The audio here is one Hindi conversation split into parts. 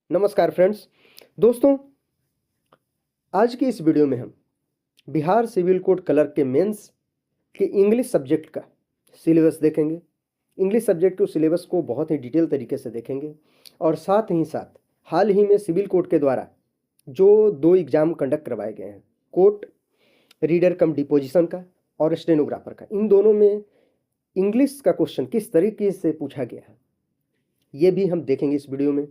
नमस्कार फ्रेंड्स। दोस्तों, आज की इस वीडियो में हम बिहार सिविल कोड क्लर्क के मेंस के इंग्लिश सब्जेक्ट का सिलेबस देखेंगे। इंग्लिश सब्जेक्ट के सिलेबस को बहुत ही डिटेल तरीके से देखेंगे और साथ ही साथ हाल ही में सिविल कोड के द्वारा जो 2 एग्ज़ाम कंडक्ट करवाए गए हैं, कोर्ट रीडर कम डिपोजिशन का और स्टेनोग्राफर का, इन दोनों में इंग्लिश का क्वेश्चन किस तरीके से पूछा गया है, ये भी हम देखेंगे इस वीडियो में।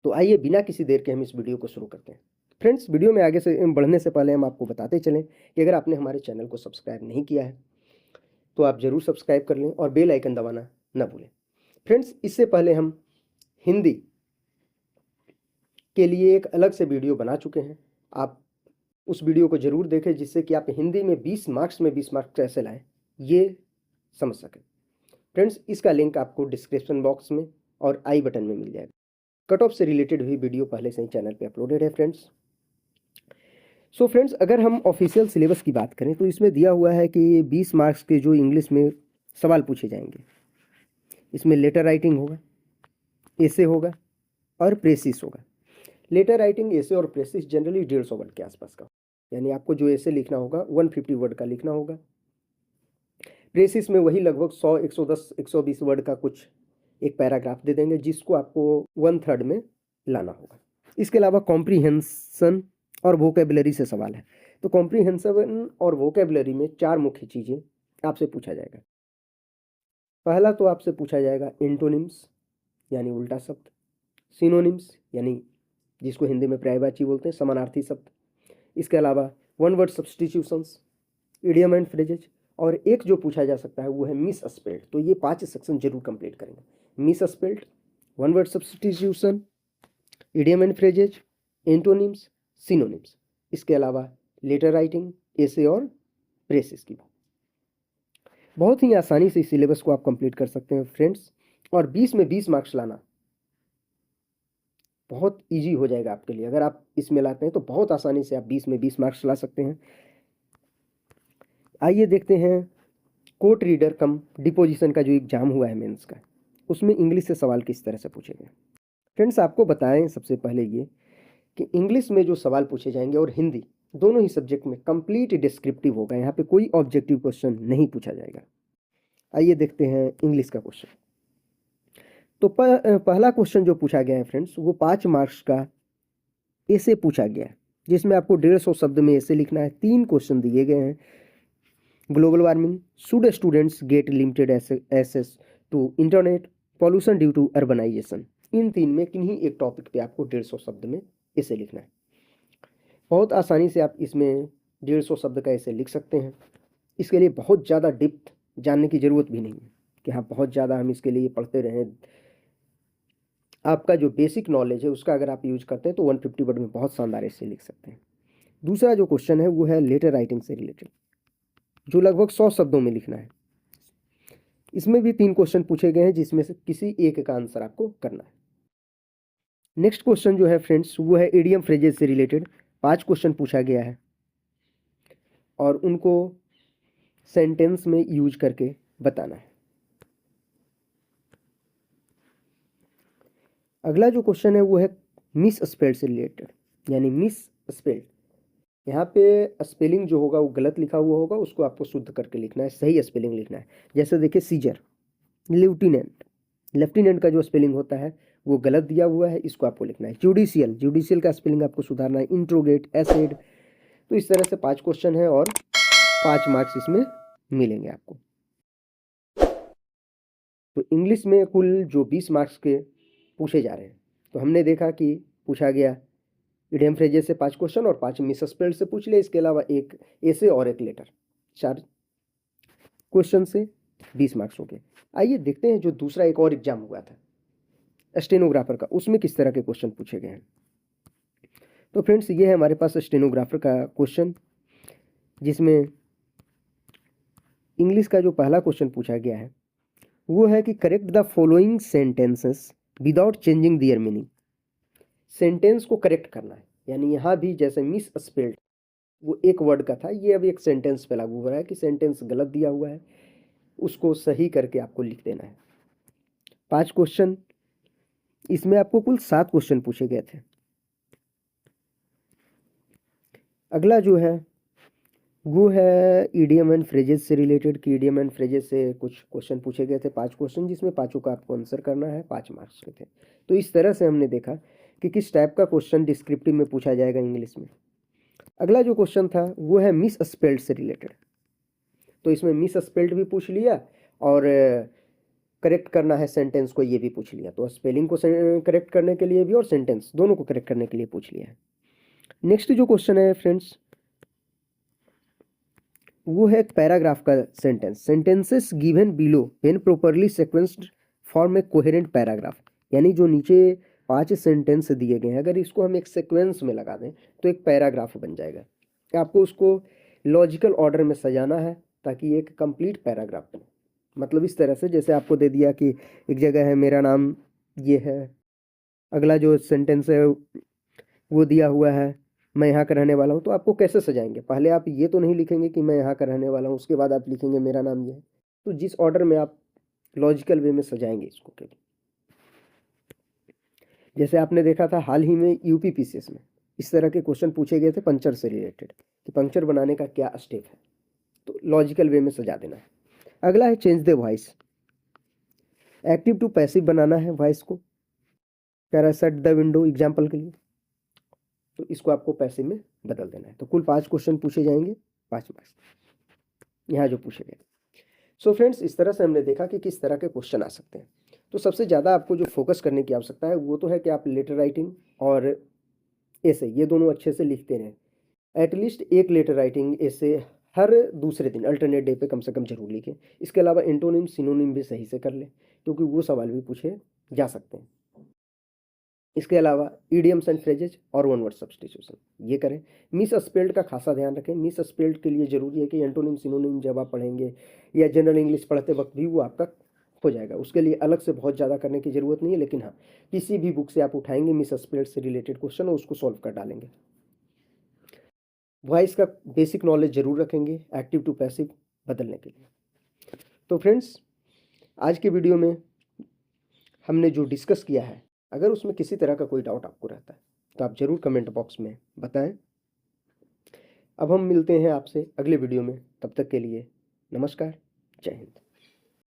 तो आइए बिना किसी देर के हम इस वीडियो को शुरू करते हैं। फ्रेंड्स, वीडियो में आगे से बढ़ने से पहले हम आपको बताते चलें कि अगर आपने हमारे चैनल को सब्सक्राइब नहीं किया है तो आप ज़रूर सब्सक्राइब कर लें और बेल आइकन दबाना ना भूलें। फ्रेंड्स, इससे पहले हम हिंदी के लिए एक अलग से वीडियो बना चुके हैं। आप उस वीडियो को ज़रूर देखें जिससे कि आप हिंदी में 20 मार्क्स में 20 मार्क्स कैसे लाएँ ये समझ सकें। फ्रेंड्स, इसका लिंक आपको डिस्क्रिप्शन बॉक्स में और आई बटन में मिल जाएगा। कट ऑफ से रिलेटेड भी वीडियो पहले से ही चैनल पे अपलोडेड है फ्रेंड्स। फ्रेंड्स, अगर हम ऑफिशियल सिलेबस की बात करें तो इसमें दिया हुआ है कि 20 मार्क्स के जो इंग्लिश में सवाल पूछे जाएंगे, इसमें लेटर राइटिंग होगा, एसे होगा और प्रेसिस होगा। लेटर राइटिंग, एसे और प्रेसिस जनरली 150 वर्ड के आसपास का, यानी आपको जो एसे लिखना होगा 150 वर्ड का लिखना होगा। प्रेसिस में वही लगभग 100, 110, 120 वर्ड का कुछ एक पैराग्राफ दे देंगे जिसको आपको 1/3 में लाना होगा। इसके अलावा कॉम्प्रीहेंशन और वोकेबलरी से सवाल है। तो कॉम्प्रीहेंशन और वोकेबलरी में 4 मुख्य चीज़ें आपसे पूछा जाएगा। पहला तो आपसे पूछा जाएगा एंटोनिम्स यानी उल्टा शब्द, सिनोनिम्स यानी जिसको हिंदी में पर्यायवाची बोलते हैं, समानार्थी शब्द। इसके अलावा one word substitutions, idiom and phrases, और एक जो पूछा जा सकता है वो है मिस स्पेल्ड। तो ये 5 सेक्शन जरूर कंप्लीट करेंगे। Miss spelled, one word substitution, idiom and phrases, antonyms, synonyms. इसके अलावा लेटर राइटिंग, एसे और प्रेसिस की बात। बहुत ही आसानी से इस सिलेबस को आप कंप्लीट कर सकते हैं फ्रेंड्स, और 20 में 20 मार्क्स लाना बहुत इजी हो जाएगा आपके लिए। अगर आप इसमें लाते हैं तो बहुत आसानी से आप 20 में 20 मार्क्स ला सकते हैं। आइए देखते हैं कोर्ट रीडर कम डिपोजिशन का जो एग्जाम हुआ है मेंस का, उसमें इंग्लिश से सवाल किस तरह से पूछे गए। फ्रेंड्स, आपको बताएं सबसे पहले ये कि इंग्लिश में जो सवाल पूछे जाएंगे और हिंदी दोनों ही सब्जेक्ट में कंप्लीट डिस्क्रिप्टिव होगा। यहाँ पे कोई ऑब्जेक्टिव क्वेश्चन नहीं पूछा जाएगा। आइए देखते हैं इंग्लिश का क्वेश्चन। तो पहला क्वेश्चन जो पूछा गया है फ्रेंड्स, वो 5 मार्क्स का ऐसे पूछा गया है जिसमें आपको 150 शब्द में ऐसे लिखना है। 3 क्वेश्चन दिए गए हैं। Global warming, should students get limited access to internet, pollution due to urbanization. इन 3 में किन्हीं एक टॉपिक पे आपको 150 शब्द में ऐसे लिखना है। बहुत आसानी से आप इसमें 150 शब्द का ऐसे लिख सकते हैं। इसके लिए बहुत ज़्यादा डिप्थ जानने की ज़रूरत भी नहीं है कि हाँ बहुत ज़्यादा हम इसके लिए पढ़ते रहें। आपका जो बेसिक नॉलेज है उसका अगर आप यूज करते हैं तो 150 वर्ड में बहुत शानदार ऐसे लिख सकते हैं। दूसरा जो क्वेश्चन है वो है लेटर राइटिंग से रिलेटेड, जो लगभग 100 शब्दों में लिखना है। इसमें भी 3 क्वेश्चन पूछे गए हैं जिसमें से किसी एक का आंसर आपको करना है। नेक्स्ट क्वेश्चन जो है फ्रेंड्स वो है इडियम फ्रेजेस से रिलेटेड। 5 क्वेश्चन पूछा गया है और उनको सेंटेंस में यूज करके बताना है। अगला जो क्वेश्चन है वो है मिस स्पेल्ड से रिलेटेड, यानी मिस स्पेल्ड। यहाँ पे स्पेलिंग जो होगा वो गलत लिखा हुआ होगा, उसको आपको शुद्ध करके लिखना है, सही स्पेलिंग लिखना है। जैसे देखिए सीजर, लेफ्टिनेंट, लेफ्टिनेंट का जो स्पेलिंग होता है वो गलत दिया हुआ है, इसको आपको लिखना है। जुडिशियल, जुडिशियल का स्पेलिंग आपको सुधारना है। Interrogate, acid. तो इस तरह से 5 क्वेश्चन है और 5 मार्क्स इसमें मिलेंगे आपको। तो इंग्लिश में कुल जो 20 मार्क्स के पूछे जा रहे हैं, तो हमने देखा कि पूछा गया इडियम फ्रेजेस से 5 क्वेश्चन और 5 मिस स्पेल्ड से पूछ लिए। इसके अलावा एक ऐसे और एक लेटर, 4 क्वेश्चन से 20 मार्क्स हो गए। आइए देखते हैं जो दूसरा एक और एग्जाम हुआ था स्टेनोग्राफर का, उसमें किस तरह के क्वेश्चन पूछे गए हैं। तो फ्रेंड्स, ये है हमारे पास स्टेनोग्राफर का क्वेश्चन, जिसमें इंग्लिश का जो पहला क्वेश्चन पूछा गया है वो है कि correct the following sentences without changing their meaning. Sentence को करेक्ट करना है, यानी यहाँ भी जैसे मिस स्पेल्ड वो एक वर्ड का था, ये अब एक सेंटेंस पे लागू हो रहा है कि सेंटेंस गलत दिया हुआ है, उसको सही करके आपको लिख देना है। 5 क्वेश्चन इसमें आपको कुल 7 क्वेश्चन पूछे गए थे। अगला जो है वो है ईडियम एंड फ्रेजेस से रिलेटेड, कि ईडियम एंड फ्रेजेस से कुछ क्वेश्चन पूछे गए थे, 5 क्वेश्चन, जिसमें पाँचों का आपको आंसर करना है, 5 मार्क्स के थे। तो इस तरह से हमने देखा कि किस टाइप का क्वेश्चन डिस्क्रिप्टिव में पूछा जाएगा इंग्लिश में। अगला जो क्वेश्चन था वो है मिस स्पेल्ड से रिलेटेड। तो इसमें मिस स्पेल्ड भी पूछ लिया और करेक्ट करना है सेंटेंस को, ये भी पूछ लिया। तो स्पेलिंग को करेक्ट करने के लिए भी और सेंटेंस दोनों को करेक्ट करने के लिए पूछ लिया है। नेक्स्ट जो क्वेश्चन है फ्रेंड्स वो है एक पैराग्राफ का sentence. Sentences given below when properly sequenced form A coherent paragraph. यानी जो नीचे 5 सेंटेंस दिए गए हैं, अगर इसको हम एक सीक्वेंस में लगा दें तो एक पैराग्राफ बन जाएगा। आपको उसको लॉजिकल ऑर्डर में सजाना है ताकि एक कंप्लीट पैराग्राफ बने। मतलब इस तरह से, जैसे आपको दे दिया कि एक जगह है मेरा नाम ये है, अगला जो सेंटेंस है वो दिया हुआ है मैं यहाँ का रहने वाला हूँ, तो आपको कैसे सजाएंगे? पहले आप ये तो नहीं लिखेंगे कि मैं यहाँ का रहने वाला हूँ, उसके बाद आप लिखेंगे मेरा नाम ये है। तो जिस ऑर्डर में आप लॉजिकल वे में सजाएंगे इसको केवल। जैसे आपने देखा था हाल ही में यूपीपीसीएस में इस तरह के क्वेश्चन पूछे गए थे पंचर से रिलेटेड, कि पंचर बनाने का क्या स्टेप है, तो लॉजिकल वे में सजा देना है। अगला है change the voice. Active to passive बनाना है वॉइस को। कह रहा है शट द विंडो एग्जाम्पल के लिए, तो इसको आपको पैसिव में बदल देना है। तो कुल 5 क्वेश्चन पूछे जाएंगे, 5 मार्क्स यहाँ जो पूछे गए। सो फ्रेंड्स, इस तरह से हमने देखा कि किस तरह के क्वेश्चन आ सकते हैं। तो सबसे ज़्यादा आपको जो फोकस करने की आवश्यकता है वो तो है कि आप लेटर राइटिंग और ऐसे ये दोनों अच्छे से लिखते रहें। एटलीस्ट एक लेटर राइटिंग ऐसे हर दूसरे दिन अल्टरनेट डे पे कम से कम जरूर लिखें। इसके अलावा एंटोनिम सिनोनिम भी सही से कर लें, क्योंकि वो सवाल भी पूछे जा सकते हैं। इसके अलावा ईडियम्स एंड फ्रेजेज और वन वर्ड सब्स्टिट्यूशन ये करें। मिस स्पेल्ड का खासा ध्यान रखें। मिस स्पेल्ड के लिए जरूरी है कि एंटोनिम सिनोनिम जब आप पढ़ेंगे या जनरल इंग्लिश पढ़ते वक्त भी वो आपका हो जाएगा। उसके लिए अलग से बहुत ज़्यादा करने की ज़रूरत नहीं है, लेकिन हाँ, किसी भी बुक से आप उठाएंगे मिस स्पेल्ड से रिलेटेड क्वेश्चन और उसको सॉल्व कर डालेंगे। वॉइस का बेसिक नॉलेज जरूर रखेंगे एक्टिव टू पैसिव बदलने के लिए। तो फ्रेंड्स, आज के वीडियो में हमने जो डिस्कस किया है, अगर उसमें किसी तरह का कोई डाउट आपको रहता है तो आप ज़रूर कमेंट बॉक्स में बताएं। अब हम मिलते हैं आपसे अगले वीडियो में, तब तक के लिए नमस्कार, जय हिंद।